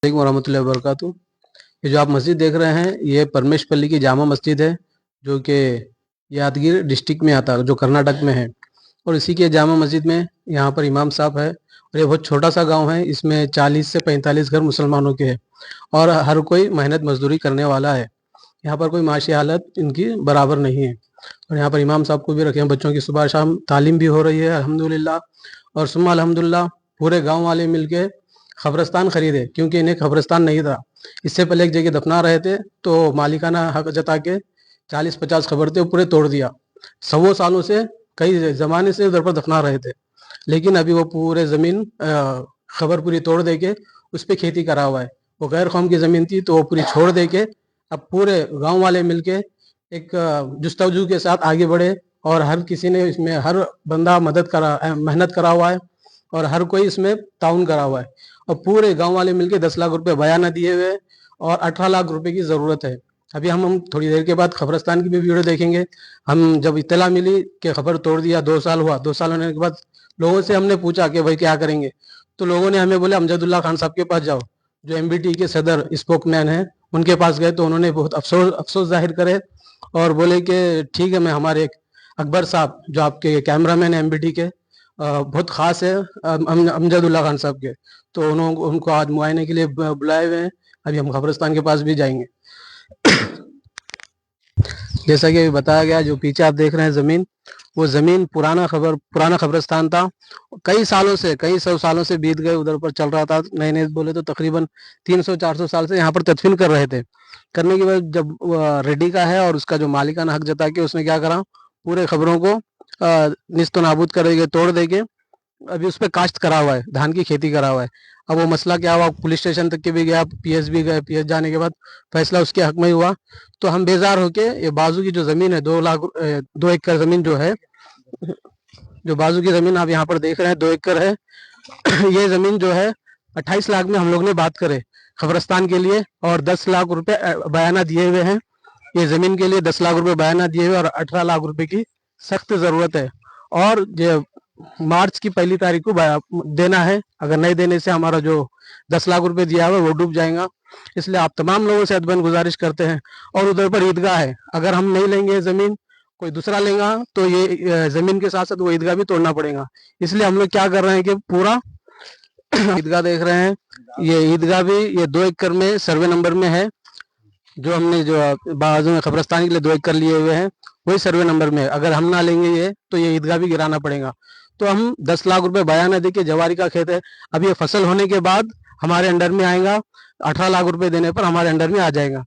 वालेकुम वरहमतुल्लाहि वबरकातुहू। ये जो आप मस्जिद देख रहे हैं ये परमेश पल्ली की जामा मस्जिद है, जो कि यादगीर डिस्ट्रिक्ट में आता है, जो कर्नाटक में है। और इसी के जामा मस्जिद में यहाँ पर इमाम साहब है। और ये बहुत छोटा सा गांव है, इसमें 40 से 45 घर मुसलमानों के हैं और हर कोई मेहनत मजदूरी करने वाला है। यहाँ पर कोई माशी हालत इनकी बराबर नहीं है। और यहाँ पर इमाम साहब को भी रखे हैं, बच्चों की सुबह शाम तालीम भी हो रही है अल्हम्दुलिल्लाह। और सुम्मा अल्हम्दुलिल्लाह पूरे गांव वाले मिलके खबरस्तान खरीदे, क्योंकि इन्हें खबरस्तान नहीं था। इससे पहले एक जगह दफना रहे थे, तो मालिकाना हक जता के 40-50 खबर थे, वो पूरे तोड़ दिया। 100 सालों से कई ज़माने से उधर पर दफना रहे थे, लेकिन अभी वो पूरे ज़मीन खबर पूरी तोड़ दे के उस पर खेती करा हुआ है। वो गैर कौम की ज़मीन थी, तो वो पूरी छोड़ दे के अब पूरे गांव वाले मिलके एक जुस्तजू के साथ आगे बढ़े। और हर किसी ने इसमें, हर बंदा मदद करा, मेहनत करा हुआ है और हर कोई इसमें ताउन करा हुआ है। और पूरे गांव वाले मिलके 10 लाख रुपए बयाना दिए हुए हैं और 18 लाख रुपए की ज़रूरत है। अभी हम थोड़ी देर के बाद खबरस्तान की भी वीडियो देखेंगे। हम जब इत्तला मिली कि खबर तोड़ दिया, 2 साल हुआ, 2 साल होने के बाद लोगों से हमने पूछा कि भाई क्या करेंगे, तो लोगों ने हमें बोला अमजदुल्ला खान साहब के पास जाओ, जो MBT के सदर स्पोकमैन हैं, उनके पास गए। तो उन्होंने बहुत अफसोस जाहिर करे और बोले कि ठीक है, मैं हमारे अकबर साहब जो आपके कैमरामैन हैं MBT के, बहुत ख़ास है अमजदुल्ला खान साहब के, तो उनको आज मुआयने के लिए बुलाए हुए हैं। अभी हम खबरस्तान के पास भी जाएंगे। जैसा कि अभी बताया गया, जो पीछे आप देख रहे हैं ज़मीन, वो ज़मीन पुराना खबरस्तान था। कई सालों से, कई 100 सालों से बीत गए, उधर पर चल रहा था। नए नए बोले तो तकरीबन 300-400 साल से यहाँ पर तदफीन कर रहे थे। करने के बाद जब रेडी का है और उसका जो मालिकाना हक जता के उसने क्या करा, पूरे खबरों को निस्तो नाबूद कर देंगे, तोड़ देंगे। अभी उस पर काश्त करा हुआ है, धान की खेती करा हुआ है। अब वो मसला क्या हुआ, पुलिस स्टेशन तक के भी गया, PS भी गए, PS जाने के बाद फैसला उसके हक में ही हुआ। तो हम बेजार होके, ये बाजू की जो ज़मीन है, 2 एकड़ ज़मीन जो है, जो बाजू की ज़मीन आप यहाँ पर देख रहे हैं 2 एकड़ है। ये ज़मीन जो है 28 लाख में हम लोग ने बात करे खबरस्तान के लिए, और 10 लाख रुपए बयाना दिए हुए हैं। ये ज़मीन के लिए 10 लाख रुपए बयाना दिए हुए और 18 लाख रुपए की सख्त ज़रूरत है। और जो मार्च की 1 तारीख को देना है, अगर नहीं देने से हमारा जो 10 लाख रुपए दिया हुआ है वो डूब जाएगा। इसलिए आप तमाम लोगों से अदबन गुजारिश करते हैं। और उधर पर ईदगाह है, अगर हम नहीं लेंगे ज़मीन, कोई दूसरा लेगा, तो ये ज़मीन के साथ साथ वो ईदगाह भी तोड़ना पड़ेगा। इसलिए हम लोग क्या कर रहे हैं कि पूरा ईदगाह देख रहे हैं, ये ईदगाह भी ये 2 एकड़ में सर्वे नंबर में है। जो हमने जो बाजू में खबरस्तान के लिए 2 एकड़ लिए हुए हैं, वही सर्वे नंबर में है। अगर हम ना लेंगे ये, तो ये ईदगाह भी गिराना पड़ेगा। तो हम 10 लाख रुपए बयाना दे के, जवारी का खेत है, अब ये फसल होने के बाद हमारे अंडर में आएगा। 18 लाख रुपए देने पर हमारे अंडर में आ जाएगा।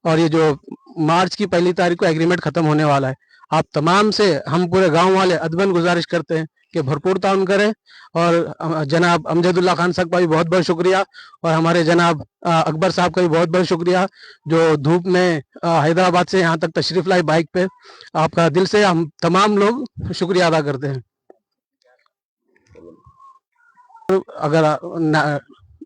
और ये जो मार्च की 1 तारीख को एग्रीमेंट खत्म होने वाला है। आप तमाम से, हम पूरे गांव वाले अदबन गुजारिश करते हैं कि भरपूर ताउन करें। और जनाब अमजदुल्ला खान साहब का भी बहुत बहुत शुक्रिया, और हमारे जनाब अकबर साहब का भी बहुत बहुत शुक्रिया, जो धूप में हैदराबाद से यहाँ तक तशरीफ़ लाई बाइक पे। आपका दिल से हम तमाम लोग शुक्रिया अदा करते हैं। अगर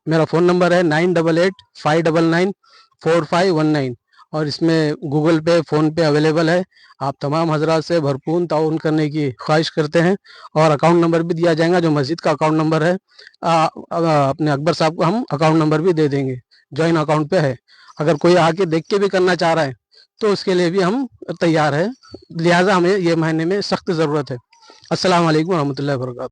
मेरा फ़ोन नंबर है 9885994519, اور اس میں گوگل پے فون پے اویلیبل ہے. آپ تمام حضرات سے بھرپور تعاون کرنے کی خواہش کرتے ہیں. اور اکاؤنٹ نمبر بھی دیا جائے گا جو مسجد کا اکاؤنٹ نمبر ہے. اپنے اکبر صاحب کو ہم اکاؤنٹ نمبر بھی دے دیں گے, جوائن اکاؤنٹ پہ ہے. اگر کوئی آ کے دیکھ کے بھی کرنا چاہ رہا ہے تو اس کے لیے بھی ہم تیار ہیں. لہٰذا ہمیں یہ مہینے میں سخت ضرورت ہے. السلام علیکم ورحمۃ اللہ وبرکاتہ.